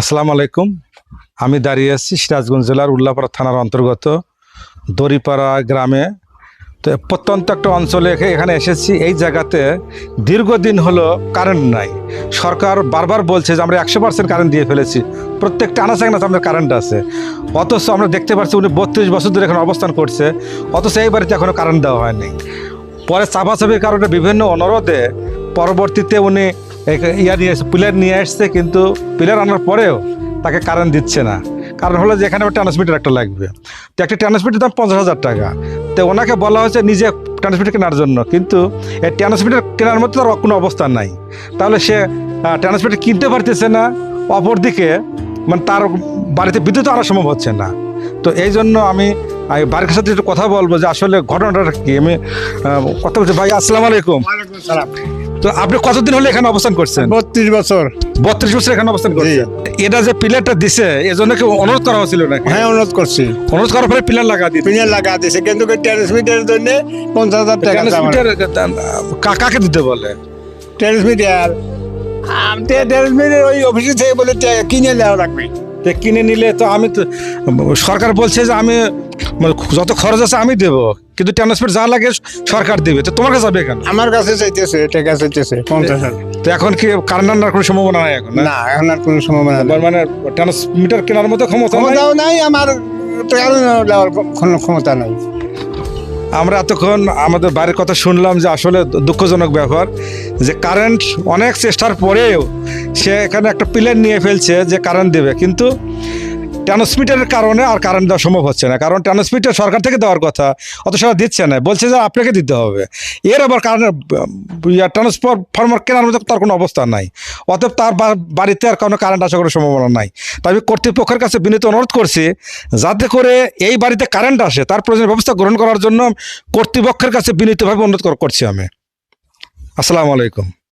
আসসালামু আলাইকুম। আমি দাঁড়িয়ে আছি সিরাজগঞ্জ জেলার উল্লাপাড়া থানার অন্তর্গত দড়িপাড়া গ্রামে। তো প্রত্যন্ত একটা অঞ্চলে এখানে এসেছি। এই জায়গাতে দীর্ঘদিন হলো কারেন্ট নাই। সরকার বারবার বলছে যে আমরা 100% কারেন্ট দিয়ে ফেলেছি, প্রত্যেকটা আনাচে কানাচে আমাদের কারেন্ট আছে। অথচ আমরা দেখতে পাচ্ছি উনি 32 বছর ধরে এখানে অবস্থান করছে, অথচ এই বাড়িতে এখনও কারেন্ট দেওয়া হয়নি। পরে চাপাচাপির কারণে বিভিন্ন অনুরোধে পরবর্তীতে উনি পিলার নিয়ে আসছে, কিন্তু পিলার আনার পরেও তাকে কারেন্ট দিচ্ছে না। কারণ হলো যে এখানে ট্রান্সমিটার একটা লাগবে। তো একটা ট্রান্সমিটার দাম 50,000 টাকা। তো ওনাকে বলা হয়েছে নিজে ট্রান্সমিটার কেনার জন্য, কিন্তু এই ট্রান্সমিটার কেনার মতো তার কোনো অবস্থা নাই। তাহলে সে ট্রান্সমিটার কিনতে পারতেছে না, অপরদিকে মানে তার বাড়িতে বিদ্যুৎ আনা সম্ভব হচ্ছে না। তো এই জন্য আমি বাড়ির সাথে একটু কথা বলবো যে আসলে ঘটনাটা কি। আমি কথা বলছি। ভাই আসসালামু আলাইকুম। তো আপনি কতদিন হলে এখানে অবস্থান করছেন? 32 বছর। 32 বছর এখানে অবস্থান করছেন। এটা যে পিলারটা দিছে এজন্য কি অনুরোধ করা হয়েছিল নাকি? হ্যাঁ, অনুরোধ করছি। অনুরোধ করার পরে পিলার লাগা দিতে পিলার লাগা দিয়েছে, কিন্তু ট্রান্সমিটারের জন্য 50,000 টাকা। ট্রান্সমিটার কাকে দিতে বলে? ট্রান্সমিটার ওই অফিসে থেকে বলে কিনে নেওয়া লাগবে। তো কিনে নিলে তো আমি তো সরকার বলছে যে আমি যত খরচ আছে আমি দেবো, কিন্তু ট্রান্সমিটার যা লাগে সরকার দেবে। তো তোমার কাছে যাবে কেন? আমার কাছে চাইতেছে, টাকা চাইতেছে 50,000। তো এখন কি কারেন্ট আনার কোনো সম্ভাবনা নাই এখন? না, এখন আর কোনো সম্ভাবনা নেই। মানে ট্রান্সমিটার কেনার মতো ক্ষমতা নাই। ক্ষমতাও নাই, আমার টাকা দেওয়ার কোনো ক্ষমতা নাই। আমরা এতক্ষণ আমাদের বাড়ির কথা শুনলাম যে আসলে দুঃখজনক ব্যাপার যে কারেন্ট অনেক চেষ্টার পরেও সে এখানে একটা পিলার নিয়ে ফেলছে যে কারেন্ট দেবে, কিন্তু ট্রান্সমিটারের কারণে আর কারেন্ট দেওয়া সম্ভব হচ্ছে না। কারণ ট্রান্সমিটার সরকার থেকে দেওয়ার কথা, অত সেটা দিচ্ছে না, বলছে যে আপনাকে দিতে হবে। এর আবার কারণে ট্রান্সফরমার কেনার মতো তার কোনো অবস্থা নাই। অতএব তার বাড়িতে আর কোনো কারেন্ট আসার কোনো সম্ভাবনা নাই। তাই আমি কর্তৃপক্ষের কাছে বিনীত অনুরোধ করছি যাতে করে এই বাড়িতে কারেন্ট আসে তার প্রয়োজনীয় ব্যবস্থা গ্রহণ করার জন্য কর্তৃপক্ষের কাছে বিনীতভাবে অনুরোধ করছি আমি। আসসালামু আলাইকুম।